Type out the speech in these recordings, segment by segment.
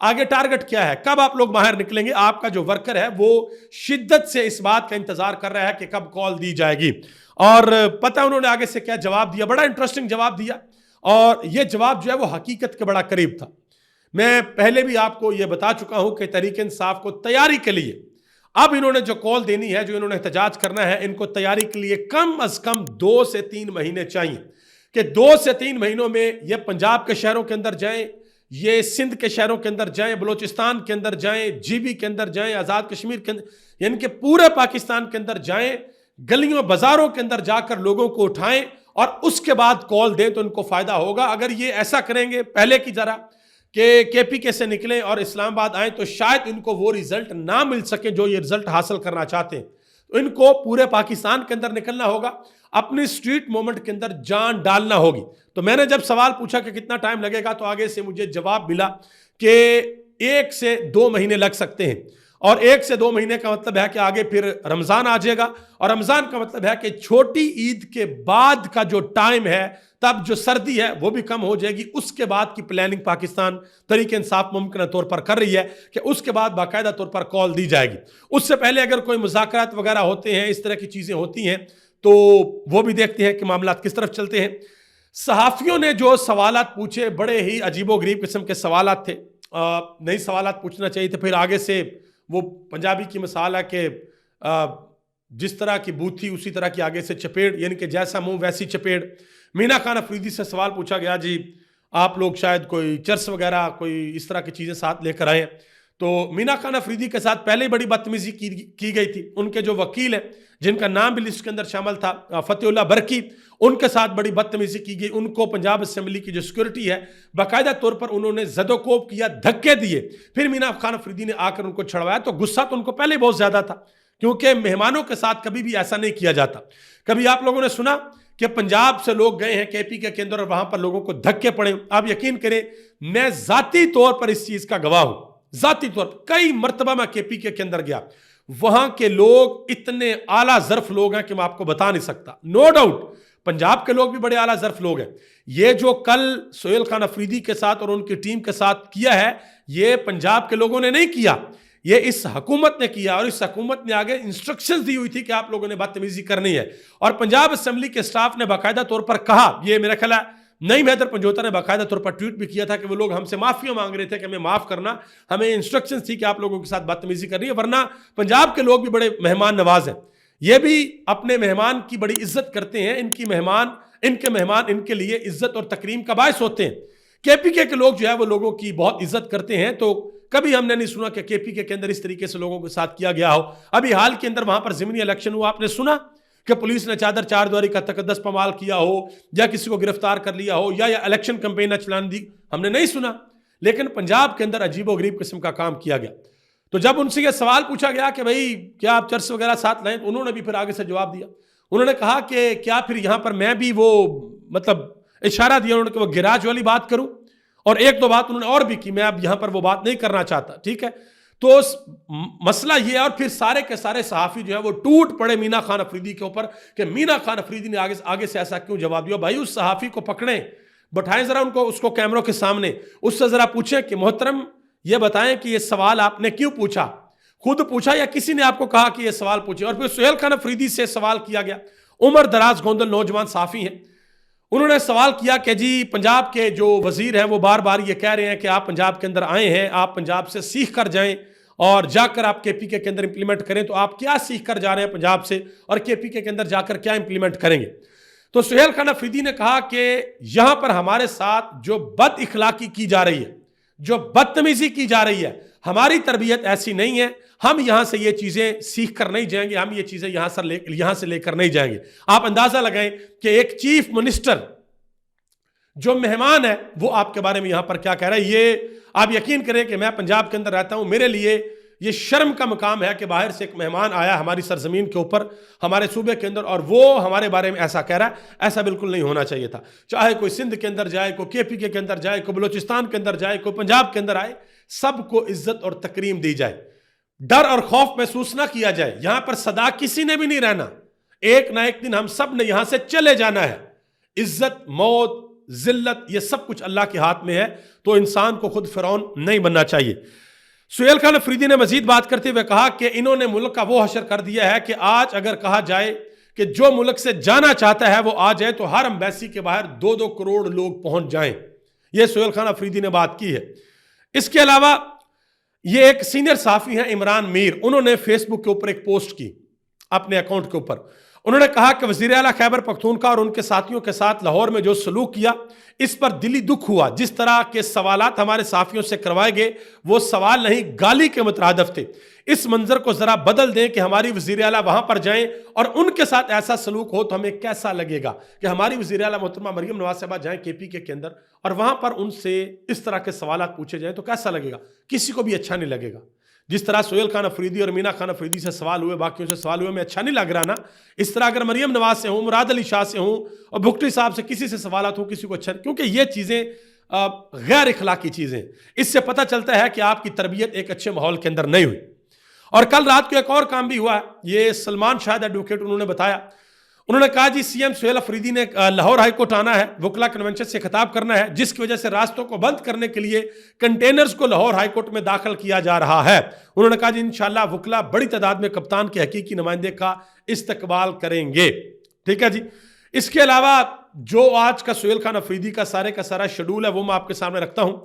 آگے ٹارگٹ کیا ہے, کب آپ لوگ باہر نکلیں گے. آپ کا جو ورکر ہے وہ شدت سے اس بات کا انتظار کر رہا ہے کہ کب کال دی جائے گی. اور پتہ انہوں نے آگے سے کیا جواب دیا, بڑا انٹرسٹنگ جواب دیا, اور یہ جواب جو ہے وہ حقیقت کے بڑا قریب تھا. میں پہلے بھی آپ کو یہ بتا چکا ہوں کہ تحریک انصاف کو تیاری کے لیے اب انہوں نے جو کال دینی ہے, جو انہوں نے احتجاج کرنا ہے, ان کو تیاری کے لیے کم از کم 2 سے 3 مہینے چاہیے کہ 2 سے 3 مہینوں میں یہ پنجاب کے شہروں کے اندر جائیں, یہ سندھ کے شہروں کے اندر جائیں, بلوچستان کے اندر جائیں, جی بی کے اندر جائیں, آزاد کشمیر کے اندر, یعنی کہ پورے پاکستان کے اندر جائیں, گلیوں بازاروں کے اندر جا کر لوگوں کو اٹھائیں اور اس کے بعد کال دیں تو ان کو فائدہ ہوگا. اگر یہ ایسا کریں گے پہلے کی ذرا کہ کے پی کے سے نکلیں اور اسلام آباد آئیں تو شاید ان کو وہ رزلٹ نہ مل سکے جو یہ رزلٹ حاصل کرنا چاہتے ہیں. تو ان کو پورے پاکستان کے اندر نکلنا ہوگا, اپنی سٹریٹ موومنٹ کے اندر جان ڈالنا ہوگی. تو میں نے جب سوال پوچھا کہ کتنا ٹائم لگے گا تو آگے سے مجھے جواب ملا کہ 1 سے 2 مہینے لگ سکتے ہیں. اور 1 سے 2 مہینے کا مطلب ہے کہ آگے پھر رمضان آ جائے گا, اور رمضان کا مطلب ہے کہ چھوٹی عید کے بعد کا جو ٹائم ہے, تب جو سردی ہے وہ بھی کم ہو جائے گی. اس کے بعد کی پلاننگ پاکستان تحریک انصاف ممکنہ طور پر کر رہی ہے کہ اس کے بعد باقاعدہ طور پر کال دی جائے گی. اس سے پہلے اگر کوئی مذاکرات وغیرہ ہوتے ہیں, اس طرح کی چیزیں ہوتی ہیں, تو وہ بھی دیکھتے ہیں کہ معاملات کس طرف چلتے ہیں. صحافیوں نے جو سوالات پوچھے بڑے ہی عجیب و غریب قسم کے سوالات تھے, نئی سوالات پوچھنا چاہیے تھے. پھر آگے سے وہ پنجابی کی مثال ہے کہ جس طرح کی بوتھی اسی طرح کی آگے سے چپیڑ, یعنی کہ جیسا منہ ویسی چپیڑ. مینا خان افریدی سے سوال پوچھا گیا, جی آپ لوگ شاید کوئی چرس وغیرہ کوئی اس طرح کی چیزیں ساتھ لے کر آئے. تو مینا خان افریدی کے ساتھ پہلے ہی بڑی بدتمیزی کی گئی تھی. ان کے جو وکیل ہیں جن کا نام بھی لسٹ کے اندر شامل تھا, فتح اللہ برکی, ان کے ساتھ بڑی بدتمیزی کی گئی. ان کو پنجاب اسمبلی کی جو سیکورٹی ہے باقاعدہ طور پر انہوں نے زد و کوب کیا, دھکے دیے. پھر مینا خان افریدی نے آ کر ان کو چھڑوایا. تو غصہ تو ان کو پہلے بہت زیادہ تھا, کیونکہ مہمانوں کے ساتھ کبھی بھی ایسا نہیں کیا جاتا. کبھی آپ لوگوں نے سنا کہ پنجاب سے لوگ گئے ہیں کے پی کے اندر اور وہاں پر لوگوں کو دھکے پڑے؟ آپ یقین کریں میں ذاتی طور پر اس چیز کا گواہ ہوں. ذاتی طور پر کئی مرتبہ میں کے پی کے اندر گیا, وہاں کے لوگ اتنے اعلیٰ ظرف لوگ ہیں کہ میں آپ کو بتا نہیں سکتا. نو ڈاؤٹ پنجاب کے لوگ بھی بڑے اعلیٰ ظرف لوگ ہیں. یہ جو کل سہیل خان افریدی کے ساتھ اور ان کی ٹیم کے ساتھ کیا ہے, یہ پنجاب کے لوگوں نے نہیں کیا, یہ اس حکومت نے کیا. اور اس حکومت نے آگے انسٹرکشنز دی ہوئی تھی کہ آپ لوگوں نے بدتمیزی کرنی ہے. اور پنجاب اسمبلی کے سٹاف نے باقاعدہ طور پر کہا, یہ میرا خیال ہے نعیم حیدر پنجوتا نے باقاعدہ طور پر ٹویٹ بھی کیا تھا کہ وہ لوگ ہم سے معافیاں مانگ رہے تھے کہ ہمیں معاف کرنا, ہمیں انسٹرکشنز تھی کہ آپ لوگوں کے ساتھ بدتمیزی کرنی ہے. ورنہ پنجاب کے لوگ بھی بڑے مہمان نواز ہیں, یہ بھی اپنے مہمان کی بڑی عزت کرتے ہیں. ان کے مہمان ان کے لیے عزت اور تکریم کا باعث ہوتے ہیں. کے پی کے لوگ جو ہے وہ لوگوں کی بہت عزت کرتے ہیں. تو کبھی ہم نے نہیں سنا کہ کے پی کے اندر اس طریقے سے لوگوں کے ساتھ کیا گیا ہو. ابھی حال کے اندر وہاں پر ضمنی الیکشن ہوا, آپ نے سنا کہ پولیس نے چادر چار دواری کا تقدس پامال کیا ہو, یا کسی کو گرفتار کر لیا ہو, یا الیکشن کمپین چلان دی؟ ہم نے نہیں سنا. لیکن پنجاب کے اندر عجیب و غریب قسم کا کام کیا گیا. تو جب ان سے یہ سوال پوچھا گیا کہ بھائی کیا آپ چرس وغیرہ ساتھ لائیں, تو انہوں نے بھی پھر آگے سے جواب دیا. انہوں نے کہا کہ کیا پھر یہاں پر میں بھی وہ مطلب اشارہ دیا انہوں نے کہ وہ گراج والی بات کروں, اور 1-2 بات انہوں نے اور بھی کی, میں اب یہاں پر وہ بات نہیں کرنا چاہتا. ٹھیک ہے, تو مسئلہ یہ ہے. اور پھر سارے کے سارے صحافی جو ہے وہ ٹوٹ پڑے مینا خان افریدی کے اوپر کہ مینا خان افریدی نے آگے سے ایسا کیوں جواب دیا. بھائی اس صحافی کو پکڑیں, بٹھائیں ذرا ان کو, اس کو کیمروں کے سامنے, اس سے ذرا پوچھیں کہ محترم یہ بتائیں کہ یہ سوال آپ نے کیوں پوچھا, خود پوچھا یا کسی نے آپ کو کہا کہ یہ سوال پوچھے. اور پھر سہیل خان افریدی سے سوال کیا گیا. عمر دراز گوندل نوجوان صحافی ہیں, انہوں نے سوال کیا کہ جی پنجاب کے جو وزیر ہیں وہ بار بار یہ کہہ رہے ہیں کہ آپ پنجاب کے اندر آئے ہیں, آپ پنجاب سے سیکھ کر جائیں اور جا کر آپ کے پی کے اندر امپلیمنٹ کریں. تو آپ کیا سیکھ کر جا رہے ہیں پنجاب سے, اور کے پی کے اندر جا کر کیا امپلیمنٹ کریں گے؟ تو سہیل خان افریدی نے کہا کہ یہاں پر ہمارے ساتھ جو بد اخلاقی کی جا رہی ہے, جو بدتمیزی کی جا رہی ہے, ہماری تربیت ایسی نہیں ہے. ہم یہاں سے یہ چیزیں سیکھ کر نہیں جائیں گے, ہم یہ چیزیں یہاں سے لے کر نہیں جائیں گے. آپ اندازہ لگائیں کہ ایک چیف منسٹر جو مہمان ہے وہ آپ کے بارے میں یہاں پر کیا کہہ رہا ہے. یہ آپ یقین کریں کہ میں پنجاب کے اندر رہتا ہوں, میرے لیے یہ شرم کا مقام ہے کہ باہر سے ایک مہمان آیا ہماری سرزمین کے اوپر, ہمارے صوبے کے اندر, اور وہ ہمارے بارے میں ایسا کہہ رہا ہے. ایسا بالکل نہیں ہونا چاہیے تھا. چاہے کوئی سندھ کے اندر جائے, کوئی کے پی کے اندر جائے, کوئی بلوچستان کے اندر جائے, کوئی پنجاب کے اندر آئے, سب کو عزت اور تکریم دی جائے, ڈر اور خوف محسوس نہ کیا جائے. یہاں پر سدا کسی نے بھی نہیں رہنا, ایک نہ ایک دن ہم سب نے یہاں سے چلے جانا ہے. عزت, موت, ذلت، یہ سب کچھ اللہ کے ہاتھ میں ہے، تو انسان کو خود فرعون نہیں بننا چاہیے۔ سہیل خان افریدی نے مزید بات کرتے ہوئے کہا کہ انہوں نے ملک کا وہ حشر کر دیا ہے کہ آج اگر کہا جائے کہ جو ملک سے جانا چاہتا ہے وہ آ جائے تو ہر ایمبیسی کے باہر 2-2 کروڑ لوگ پہنچ جائیں۔ یہ سہیل خان افریدی نے بات کی ہے۔ اس کے علاوہ یہ ایک سینئر صحافی ہیں عمران میر، انہوں نے فیس بک کے اوپر ایک پوسٹ کی اپنے اکاؤنٹ کے اوپر۔ انہوں نے کہا کہ وزیر اعلیٰ خیبر پختونخوا اور ان کے ساتھیوں کے ساتھ لاہور میں جو سلوک کیا اس پر دلی دکھ ہوا۔ جس طرح کے سوالات ہمارے صحافیوں سے کروائے گئے وہ سوال نہیں، گالی کے مترادف تھے۔ اس منظر کو ذرا بدل دیں کہ ہماری وزیر اعلیٰ وہاں پر جائیں اور ان کے ساتھ ایسا سلوک ہو تو ہمیں کیسا لگے گا کہ ہماری وزیر اعلیٰ محترمہ مریم نواز صاحبہ جائیں KPK کے اندر اور وہاں پر ان سے اس طرح کے سوالات پوچھے جائیں تو کیسا لگے گا؟ کسی کو بھی اچھا نہیں لگے گا۔ جس طرح سہیل خان افریدی اور مینا خان افریدی سے سوال ہوئے، باقیوں سے سوال ہوئے، میں اچھا نہیں لگ رہا نا، اس طرح اگر مریم نواز سے ہوں، مراد علی شاہ سے ہوں اور بھگٹی صاحب سے کسی سے سوالات ہوں، کسی کو اچھا نہیں، کیونکہ یہ چیزیں غیر اخلاقی چیزیں، اس سے پتہ چلتا ہے کہ آپ کی تربیت ایک اچھے ماحول کے اندر نہیں ہوئی۔ اور کل رات کو ایک اور کام بھی ہوا ہے، یہ سلمان شاہد ایڈوکیٹ انہوں نے بتایا، انہوں نے کہا جی CM سہیل افریدی نے لاہور ہائی کورٹ آنا ہے، وکلا کنونشن سے خطاب کرنا ہے، جس کی وجہ سے راستوں کو بند کرنے کے لیے کنٹینرز کو لاہور ہائی کورٹ میں داخل کیا جا رہا ہے۔ انہوں نے کہا جی انشاءاللہ وکلا بڑی تعداد میں کپتان کے حقیقی نمائندے کا استقبال کریں گے۔ ٹھیک ہے جی۔ اس کے علاوہ جو آج کا سہیل خان افریدی کا سارا شیڈول ہے وہ میں آپ کے سامنے رکھتا ہوں۔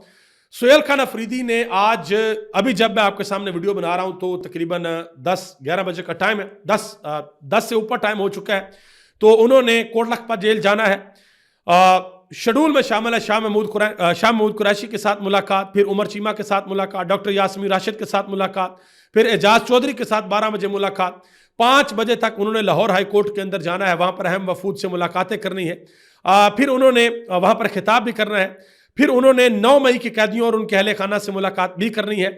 سہیل خان افریدی نے آج، ابھی جب میں آپ کے سامنے ویڈیو بنا رہا ہوں تو تقریباً 10-11 بجے کا ٹائم ہے، 10 سے اوپر ٹائم ہو چکا ہے، تو انہوں نے کوٹ لکھپت جیل جانا ہے۔ شیڈول میں شامل ہے شاہ محمود قریشی کے ساتھ ملاقات، پھر عمر چیمہ کے ساتھ ملاقات، ڈاکٹر یاسمین راشد کے ساتھ ملاقات، پھر اعجاز چودھری کے ساتھ 12 بجے ملاقات، 5 بجے تک انہوں نے لاہور ہائی کورٹ کے اندر جانا ہے، وہاں پر اہم وفود سے ملاقاتیں کرنی ہے، پھر انہوں نے وہاں پر خطاب بھی کرنا ہے، پھر انہوں نے 9 مئی کے قیدیوں اور ان کے اہل خانہ سے ملاقات بھی کرنی ہے،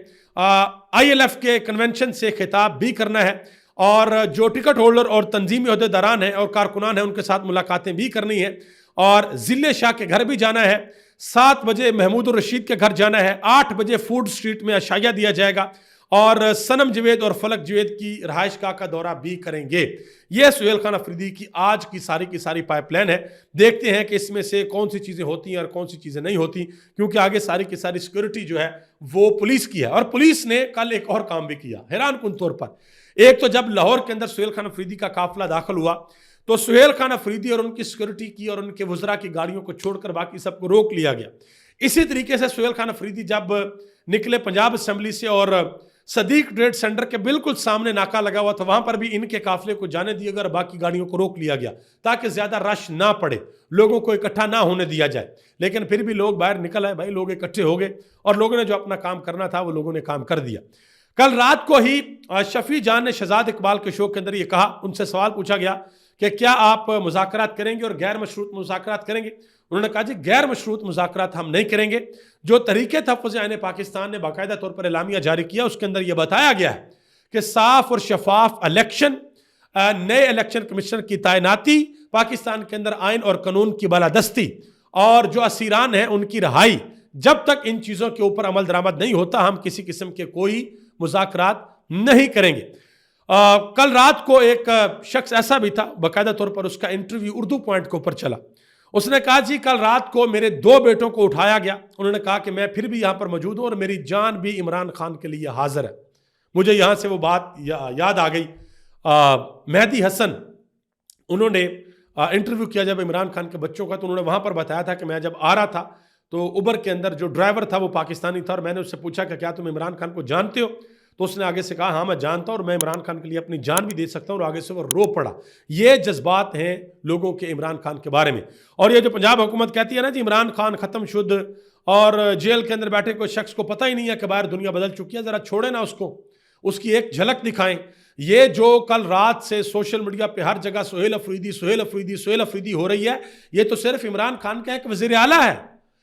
ILF کے کنونشن سے خطاب بھی کرنا ہے، اور جو ٹکٹ ہولڈر اور تنظیمی عہدیداران ہیں اور کارکنان ہیں ان کے ساتھ ملاقاتیں بھی کرنی ہیں، اور ضلع شاہ کے گھر بھی جانا ہے، 7 بجے محمود الرشید کے گھر جانا ہے، 8 بجے فوڈ سٹریٹ میں عشائیہ دیا جائے گا، اور سنم جوید اور فلک جوید کی رہائش گاہ کا دورہ بھی کریں گے۔ یہ سہیل خان افریدی کی آج کی ساری پائپ لائن ہے۔ دیکھتے ہیں کہ اس میں سے کون سی چیزیں ہوتی ہیں اور کون سی چیزیں نہیں ہوتی، کیونکہ آگے ساری کی ساری سیکورٹی جو ہے وہ پولیس کی ہے، اور پولیس نے کل ایک اور کام بھی کیا حیران کن طور پر۔ ایک تو جب لاہور کے اندر سہیل خان افریدی کا قافلہ داخل ہوا تو سہیل خان افریدی اور ان کی سیکورٹی کی اور ان کے وزراء کی گاڑیوں کو چھوڑ کر باقی سب کو روک لیا گیا۔ اسی طریقے سے سہیل خان افریدی جب نکلے پنجاب اسمبلی سے اور صدیق ٹریڈ سینٹر کے بالکل سامنے ناکا لگا ہوا تھا، وہاں پر بھی ان کے قافلے کو جانے دیا گیا اور باقی گاڑیوں کو روک لیا گیا تاکہ زیادہ رش نہ پڑے، لوگوں کو اکٹھا نہ ہونے دیا جائے۔ لیکن پھر بھی لوگ باہر نکل آئے، بھائی لوگ اکٹھے ہو گئے اور لوگوں نے جو اپنا کام کرنا تھا وہ لوگوں نے کام کر دیا۔ کل رات کو ہی شفیع جان نے شہزاد اقبال کے شو کے اندر یہ کہا، ان سے سوال پوچھا گیا کہ کیا آپ مذاکرات کریں گے اور غیر مشروط مذاکرات کریں گے؟ انہوں نے کہا جی غیر مشروط مذاکرات ہم نہیں کریں گے۔ جو تحریک تحفظ عین پاکستان نے باقاعدہ طور پر اعلامیہ جاری کیا اس کے اندر یہ بتایا گیا ہے کہ صاف اور شفاف الیکشن، نئے الیکشن کمیشنر کی تعیناتی، پاکستان کے اندر آئین اور قانون کی بالادستی اور جو اسیران ہیں ان کی رہائی، جب تک ان چیزوں کے اوپر عمل درآمد نہیں ہوتا ہم کسی قسم کے کوئی مذاکرات نہیں کریں گے۔ کل رات کو ایک شخص ایسا بھی تھا، باقاعدہ طور پر اس کا انٹرویو اردو پوائنٹ کے اوپر چلا، اس نے کہا جی کل رات کو میرے 2 بیٹوں کو اٹھایا گیا، انہوں نے کہا کہ میں پھر بھی یہاں پر موجود ہوں اور میری جان بھی عمران خان کے لیے حاضر ہے۔ مجھے یہاں سے وہ بات یاد آ گئی، مہدی حسن انہوں نے انٹرویو کیا جب عمران خان کے بچوں کا، تو انہوں نے وہاں پر بتایا تھا کہ میں جب آ رہا تھا تو اوبر کے اندر جو ڈرائیور تھا وہ پاکستانی تھا، اور میں نے اس سے پوچھا کہ کیا تم عمران خان کو جانتے ہو؟ تو اس نے آگے سے کہا ہاں میں جانتا ہوں اور میں عمران خان کے لیے اپنی جان بھی دے سکتا ہوں، اور آگے سے وہ رو پڑا۔ یہ جذبات ہیں لوگوں کے عمران خان کے بارے میں۔ اور یہ جو پنجاب حکومت کہتی ہے نا جی عمران خان ختم شد اور جیل کے اندر بیٹھے کوئی شخص کو پتہ ہی نہیں ہے کہ باہر دنیا بدل چکی ہے، ذرا چھوڑے نا اس کو، اس کی ایک جھلک دکھائیں۔ یہ جو کل رات سے سوشل میڈیا پہ ہر جگہ سہیل افریدی سہیل افریدی سہیل افریدی ہو رہی ہے، یہ تو صرف عمران خان کا ایک وزیر اعلیٰ ہے،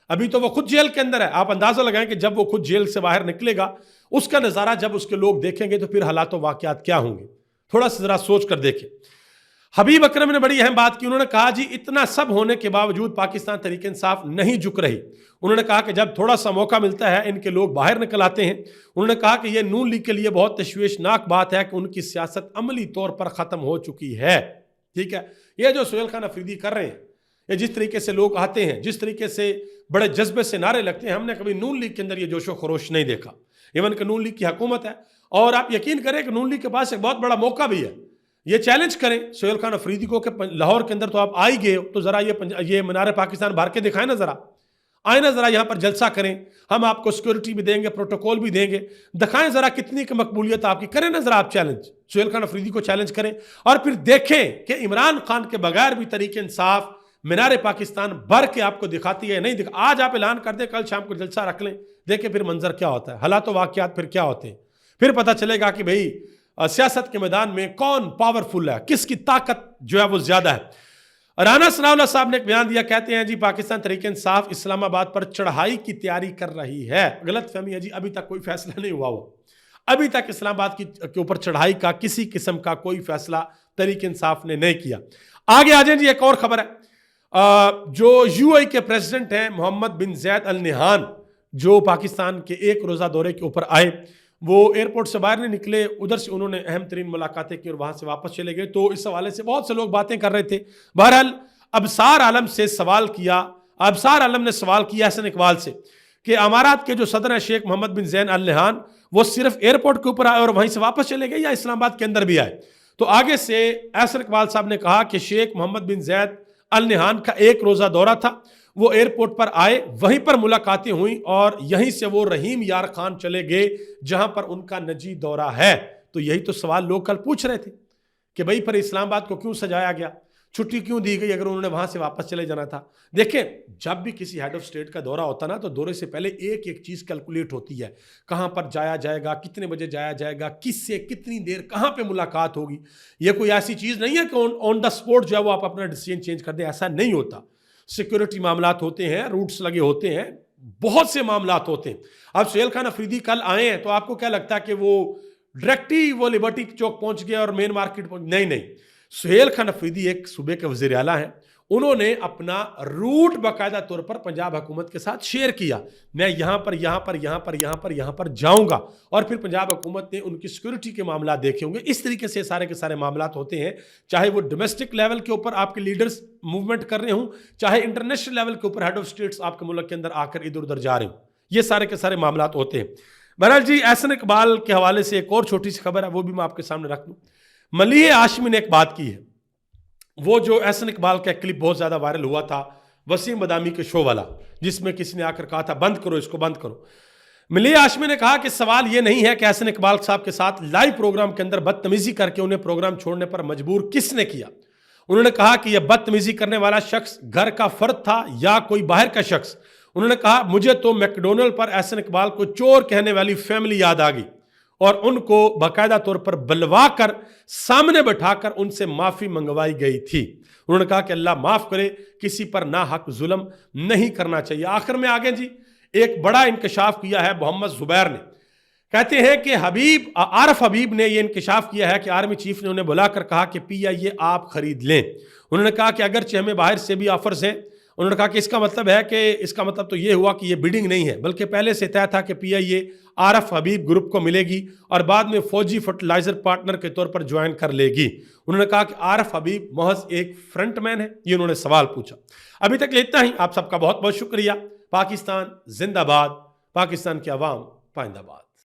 ابھی تو وہ خود جیل کے اندر ہے۔ آپ اندازہ لگائیں کہ جب وہ خود جیل سے باہر نکلے گا، اس کا نظارہ جب اس کے لوگ دیکھیں گے تو پھر حالات و واقعات کیا ہوں گے، تھوڑا سا ذرا سوچ کر دیکھیں۔ حبیب اکرم نے بڑی اہم بات کی، انہوں نے کہا جی اتنا سب ہونے کے باوجود پاکستان تحریک انصاف نہیں جھک رہی۔ انہوں نے کہا کہ جب تھوڑا سا موقع ملتا ہے ان کے لوگ باہر نکل آتے ہیں۔ انہوں نے کہا کہ یہ نون لیگ کے لیے بہت تشویشناک بات ہے کہ ان کی سیاست عملی طور پر ختم ہو چکی ہے۔ ٹھیک ہے، یہ جو سہیل خان افریدی کر رہے ہیں یا جس طریقے سے لوگ آتے ہیں، جس طریقے سے بڑے جذبے سے نعرے لگتے ہیں، ہم نے کبھی نون لیگ کے اندر یہ جوش و خروش نہیں دیکھا۔ ایون کہ نون لیگ کی حکومت ہے، اور آپ یقین کریں کہ نون لیگ کے پاس ایک بہت بڑا موقع بھی ہے۔ یہ چیلنج کریں سہیل خان افریدی کو کہ لاہور کے اندر تو آپ آ ہی گئے ہو، تو ذرا یہ منار پاکستان بھر کے دکھائیں نا، ذرا آئیں نا، ذرا یہاں پر جلسہ کریں، ہم آپ کو سیکورٹی بھی دیں گے، پروٹوکول بھی دیں گے، دکھائیں ذرا کتنی کی مقبولیت آپ کی، کریں نا ذرا آپ چیلنج، سہیل خان افریدی کو چیلنج کریں، اور پھر دیکھیں کہ عمران خان کے بغیر بھی تحریک انصاف منار پاکستان بھر کے آپ کو دکھاتی ہے نہیں آج آپ اعلان کر دیں، کل شام کو جلسہ رکھ لیں، دیکھیں پھر منظر کیا ہوتا ہے، حالات و واقعات پھر کیا ہوتے ہیں، پھر پتہ چلے گا کہ بھئی سیاست کے میدان میں کون پاورفل ہے، کس کی طاقت جو ہے وہ زیادہ ہے۔ رانا ثناء اللہ صاحب نے ایک بیان دیا، کہتے ہیں جی پاکستان تحریک انصاف اسلام آباد پر چڑھائی کی تیاری کر رہی ہے۔ غلط فہمی ہے جی، ابھی تک کوئی فیصلہ نہیں ہوا ہوا، ابھی تک اسلام آباد کے اوپر چڑھائی کا کسی قسم کا کوئی فیصلہ تحریک انصاف نے نہیں کیا۔ آگے آ جائیں جی، ایک اور خبر ہے، جو یو اے کے پریزیڈنٹ ہیں محمد بن زید ال نہیان، جو پاکستان کے ایک روزہ دورے کے اوپر آئے، وہ ایئرپورٹ سے باہر نہیں نکلے، ادھر سے انہوں نے اہم ترین ملاقاتیں کی اور وہاں سے واپس چلے گئے، تو اس حوالے سے بہت سے لوگ باتیں کر رہے تھے۔ بہرحال ابصار عالم سے سوال کیا، ابصار عالم نے سوال کیا حسن اقبال سے کہ امارات کے جو صدر ہیں شیخ محمد بن زید ال نہیان، وہ صرف ایئرپورٹ کے اوپر آئے اور وہیں سے واپس چلے گئے یا اسلام آباد کے اندر بھی آئے؟ تو آگے سے حسن اقبال صاحب نے کہا کہ شیخ محمد بن زید ال نہیان کا ایک روزہ دورہ تھا، وہ ایئرپورٹ پر آئے، وہیں پر ملاقاتیں ہوئیں اور یہیں سے وہ رحیم یار خان چلے گئے جہاں پر ان کا نجی دورہ ہے۔ تو یہی تو سوال لوگ کل پوچھ رہے تھے کہ بھئی پر اسلام آباد کو کیوں سجایا گیا، چھٹی کیوں دی گئی اگر انہوں نے وہاں سے واپس چلے جانا تھا۔ دیکھیں جب بھی کسی ہیڈ آف سٹیٹ کا دورہ ہوتا نا، تو دورے سے پہلے ایک ایک چیز کیلکولیٹ ہوتی ہے، کہاں پر جایا جائے گا، کتنے بجے جایا جائے گا، کس سے کتنی دیر کہاں پہ ملاقات ہوگی۔ یہ کوئی ایسی چیز نہیں ہے کہ آن دا سپورٹ جو ہے وہ آپ اپنا ڈیسیژن چینج کر دیں، ایسا نہیں ہوتا۔ سیکورٹی معاملات ہوتے ہیں، روٹس لگے ہوتے ہیں، بہت سے معاملات ہوتے ہیں۔ اب سہیل خان افریدی کل آئے ہیں تو آپ کو کیا لگتا ہے کہ وہ ڈائریکٹلی وہ لبرٹی چوک پہنچ گئے اور مین مارکیٹ پہنچ؟ نہیں، سہیل خان افریدی ایک صوبے کے وزیر اعلیٰ ہیں، انہوں نے اپنا روٹ باقاعدہ طور پر پنجاب حکومت کے ساتھ شیئر کیا، میں یہاں پر جاؤں گا، اور پھر پنجاب حکومت نے ان کی سیکورٹی کے معاملات دیکھے ہوں گے۔ اس طریقے سے سارے کے سارے معاملات ہوتے ہیں، چاہے وہ ڈومیسٹک لیول کے اوپر آپ کے لیڈرز موومنٹ کر رہے ہوں، چاہے انٹرنیشنل لیول کے اوپر ہیڈ آف سٹیٹس آپ کے ملک کے اندر آ کر ادھر ادھر جا رہے ہوں، یہ سارے کے سارے معاملات ہوتے ہیں۔ بہرحال جی، احسن اقبال کے حوالے سے ایک اور چھوٹی سی خبر ہے، وہ بھی میں آپ کے سامنے رکھ دوں۔ ملیح ہاشمی نے ایک بات کی ہے، وہ جو احسن اقبال کا کلپ بہت زیادہ وائرل ہوا تھا وسیم بدامی کے شو والا، جس میں کسی نے آ کر کہا تھا بند کرو اس کو، بند کرو۔ ملیح ہاشمی نے کہا کہ سوال یہ نہیں ہے کہ احسن اقبال صاحب کے ساتھ لائیو پروگرام کے اندر بدتمیزی کر کے انہیں پروگرام چھوڑنے پر مجبور کس نے کیا۔ انہوں نے کہا کہ یہ بدتمیزی کرنے والا شخص گھر کا فرد تھا یا کوئی باہر کا شخص۔ انہوں نے کہا مجھے تو میکڈونلڈ پر احسن اقبال کو چور کہنے والی فیملی یاد آ گئی، اور ان کو باقاعدہ طور پر بلوا کر سامنے بٹھا کر ان سے معافی منگوائی گئی تھی۔ انہوں نے کہا کہ اللہ معاف کرے، کسی پر ناحق ظلم نہیں کرنا چاہیے۔ آخر میں آگے جی ایک بڑا انکشاف کیا ہے محمد زبیر نے، کہتے ہیں کہ عارف حبیب نے یہ انکشاف کیا ہے کہ آرمی چیف نے انہیں بلا کر کہا کہ PIA آپ خرید لیں۔ انہوں نے کہا کہ اگرچہ ہمیں باہر سے بھی آفرز ہیں، انہوں نے کہا کہ اس کا مطلب تو یہ ہوا کہ یہ بیڈنگ نہیں ہے، بلکہ پہلے سے طے تھا کہ PIA عارف حبیب گروپ کو ملے گی اور بعد میں فوجی فرٹیلائزر پارٹنر کے طور پر جوائن کر لے گی۔ انہوں نے کہا کہ عارف حبیب محض ایک فرنٹ مین ہے، یہ انہوں نے سوال پوچھا۔ ابھی تک اتنا ہی، آپ سب کا بہت بہت شکریہ۔ پاکستان زندہ باد، پاکستان کی عوام پائندہ باد۔